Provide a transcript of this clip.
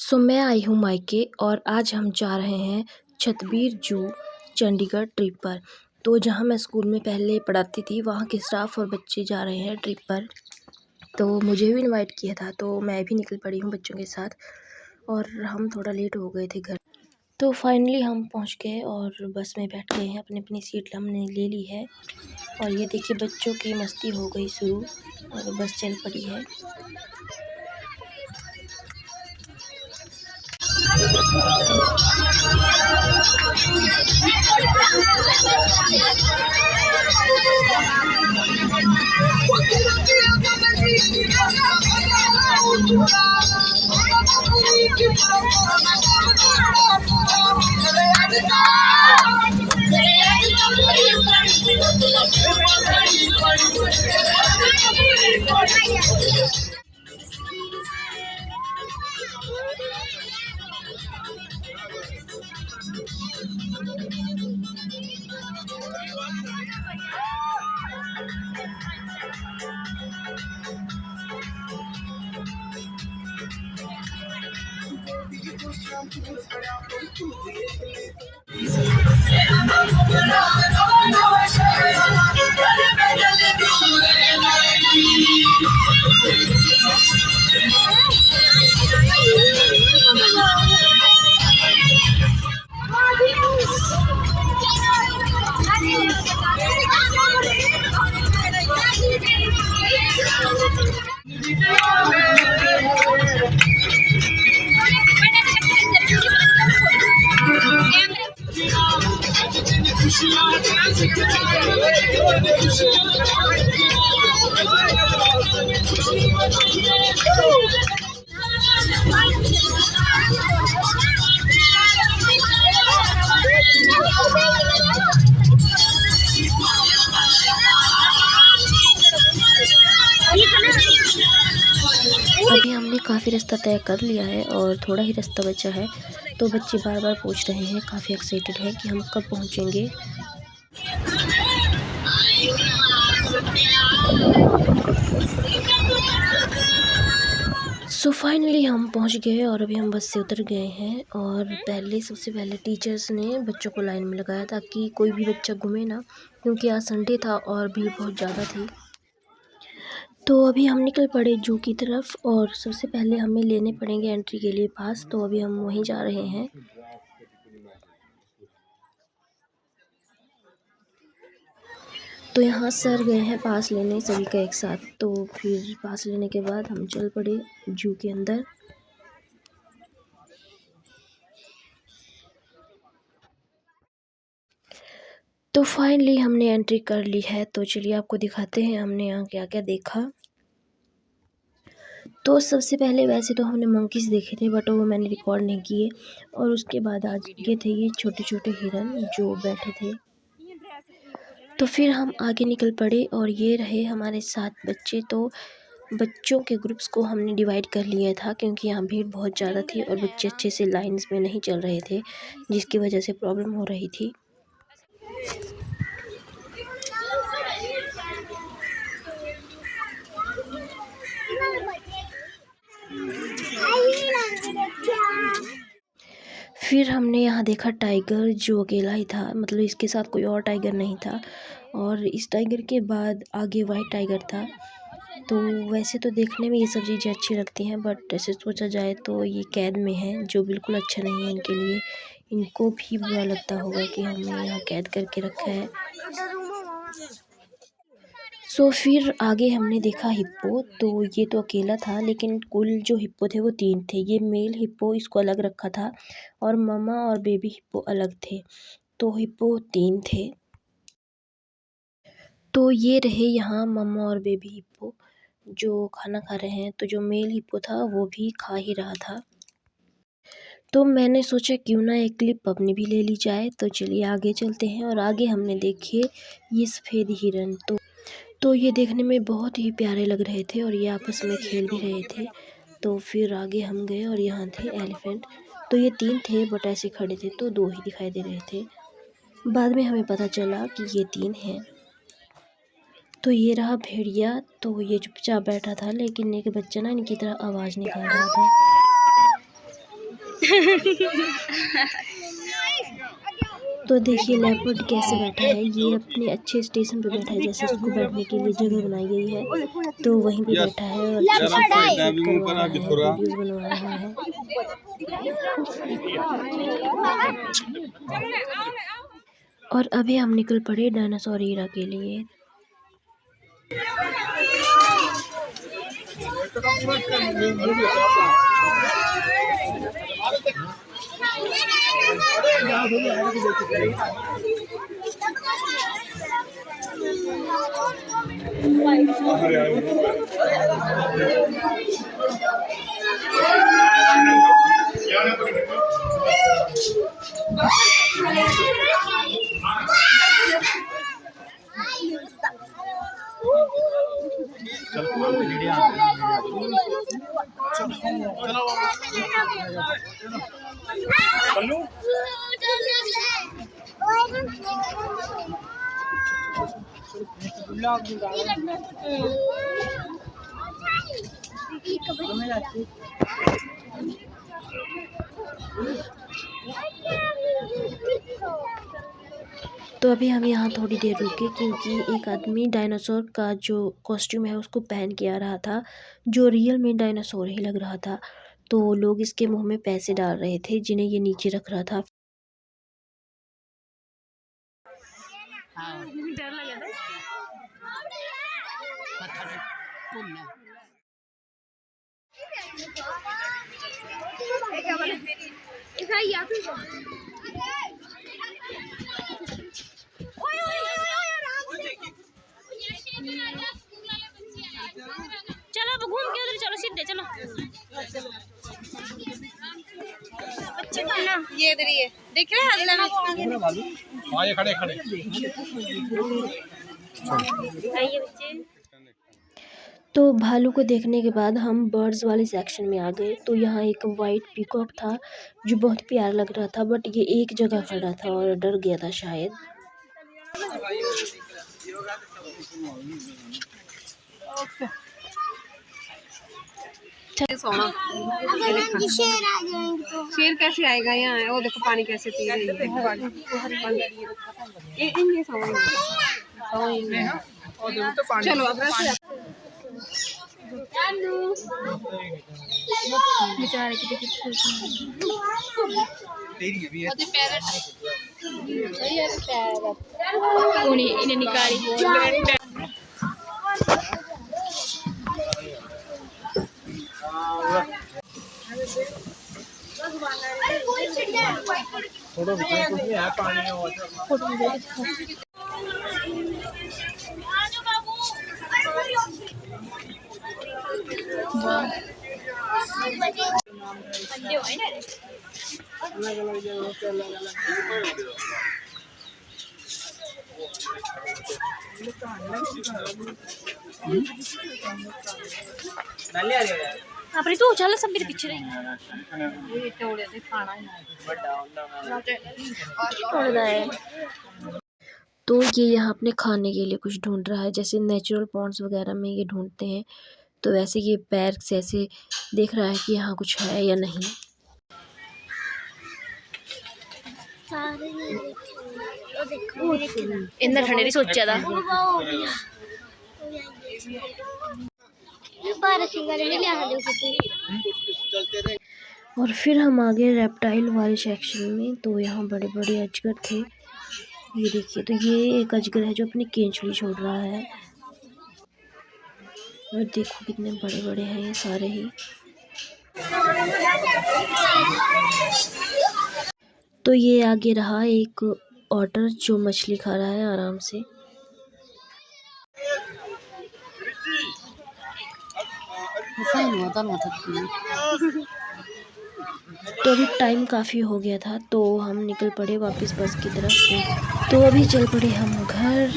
मैं आई हूँ मायके और आज हम जा रहे हैं छतबीर जू चंडीगढ़ ट्रिप पर। तो जहाँ मैं स्कूल में पहले पढ़ाती थी वहाँ के स्टाफ और बच्चे जा रहे हैं ट्रिप पर। तो मुझे भी इनवाइट किया था तो मैं भी निकल पड़ी हूँ बच्चों के साथ और हम थोड़ा लेट हो गए थे घर। तो फाइनली हम पहुँच गए और बस में बैठ गए हैं, अपनी अपनी सीट हमने ले ली है। और ये देखिए बच्चों की मस्ती हो गई शुरू और बस चल पड़ी है। अभी हमने काफ़ी रास्ता तय कर लिया है और थोड़ा ही रास्ता बचा है। तो बच्चे बार बार पूछ रहे हैं, काफ़ी एक्साइटेड है कि हम कब पहुंचेंगे। फाइनली हम पहुंच गए और अभी हम बस से उतर गए हैं। और सबसे पहले टीचर्स ने बच्चों को लाइन में लगाया ताकि कोई भी बच्चा घूमे ना, क्योंकि आज संडे था और भीड़ बहुत ज़्यादा थी। तो अभी हम निकल पड़े जू की तरफ और सबसे पहले हमें लेने पड़ेंगे एंट्री के लिए पास। तो अभी हम वहीं जा रहे हैं। तो यहाँ सर गए हैं पास लेने सभी का एक साथ। तो फिर पास लेने के बाद हम चल पड़े जू के अंदर। तो फाइनली हमने एंट्री कर ली है। तो चलिए आपको दिखाते हैं हमने यहाँ क्या क्या देखा। तो सबसे पहले वैसे तो हमने मंकीज देखे थे बट वो मैंने रिकॉर्ड नहीं किए। और उसके बाद आज ये थे ये छोटे छोटे हिरन जो बैठे थे। तो फिर हम आगे निकल पड़े और ये रहे हमारे साथ बच्चे। तो बच्चों के ग्रुप्स को हमने डिवाइड कर लिया था क्योंकि यहाँ भीड़ बहुत ज़्यादा थी और बच्चे अच्छे से लाइंस में नहीं चल रहे थे, जिसकी वजह से प्रॉब्लम हो रही थी। फिर हमने यहाँ देखा टाइगर जो अकेला ही था, मतलब इसके साथ कोई और टाइगर नहीं था। और इस टाइगर के बाद आगे वाइट टाइगर था। तो वैसे तो देखने में ये सब चीज़ें अच्छी लगती हैं बट ऐसे सोचा जाए तो ये कैद में है, जो बिल्कुल अच्छा नहीं है इनके लिए। इनको भी बुरा लगता होगा कि हमने यहाँ कैद करके रखा है। फिर आगे हमने देखा हिप्पो। तो ये तो अकेला था लेकिन कुल जो हिप्पो थे वो 3 थे। ये मेल हिप्पो इसको अलग रखा था और ममा और बेबी हिप्पो अलग थे। तो हिप्पो 3 थे। तो ये रहे यहाँ ममा और बेबी हिप्पो जो खाना खा रहे हैं। तो जो मेल हिप्पो था वो भी खा ही रहा था। तो मैंने सोचा क्यों ना एक क्लिप अपनी भी ले ली जाए। तो चलिए आगे चलते हैं। और आगे हमने देखे ये सफ़ेद हिरन। तो ये देखने में बहुत ही प्यारे लग रहे थे और ये आपस में खेल भी रहे थे। तो फिर आगे हम गए और यहाँ थे एलिफेंट। तो ये 3 थे बट ऐसे खड़े थे तो 2 ही दिखाई दे रहे थे। बाद में हमें पता चला कि ये 3 हैं। तो ये रहा भेड़िया। तो ये चुपचाप बैठा था लेकिन एक बच्चा ना इनकी तरह आवाज़ निकाल रहा था। तो देखिए लेपर्ड कैसे बैठा है, ये अपने अच्छे स्टेशन पे बैठा है, जैसे इसको बैठने के लिए जगह बनाई गई है तो वहीं पे बैठा है और अच्छे से फोटो करवा रहा है, वीडियोस बनवा रहा है। और अभी हम निकल पड़े डायनासोर एरा के लिए। तो अभी हम यहाँ थोड़ी देर रुके क्योंकि एक आदमी डायनासोर का जो कॉस्ट्यूम है उसको पहन के आ रहा था, जो रियल में डायनासोर ही लग रहा था। तो लोग इसके मुंह में पैसे डाल रहे थे जिन्हें ये नीचे रख रहा था। डर लगा था। चलो अब घूम के उधर चलो, सीधे चलो। बच्चे को ना ये इधर ही है, देख रहे हैं हल्ला में। हाँ ये खड़े खड़े। आइए बच्चे। तो भालू को देखने के बाद हम बर्ड्स वाले सेक्शन में आ गए। तो यहाँ एक वाइट पीकॉक था जो बहुत प्यारा लग रहा था, बट ये एक जगह खड़ा था और डर गया था शायद। शेर कैसे आएगा यहाँ? वो देखो पानी कैसे पी रही है। चलो अब बेचारे की इन्हें निकाली। फोटो अपनी तू चल सब मेरे पीछे रही। तो ये यहाँ अपने खाने के लिए कुछ ढूंढ रहा है, जैसे नेचुरल पॉन्ड्स वगैरह में ये ढूंढते हैं। तो वैसे ये पैर से ऐसे देख रहा है कि यहाँ कुछ है या नहीं। इतना ठंडे नहीं सोचा था। और फिर हम आ गए रेप्टाइल वाले सेक्शन में। तो यहाँ बड़े बड़े अजगर थे, ये देखिए। तो ये एक अजगर है जो अपनी केंचुली छोड़ रहा है, और देखो कितने बड़े बड़े हैं ये सारे ही। तो ये आगे रहा एक ऑटर जो मछली खा रहा है आराम से। तो अभी टाइम काफ़ी हो गया था तो हम निकल पड़े वापस बस की तरफ से। तो अभी चल पड़े हम घर।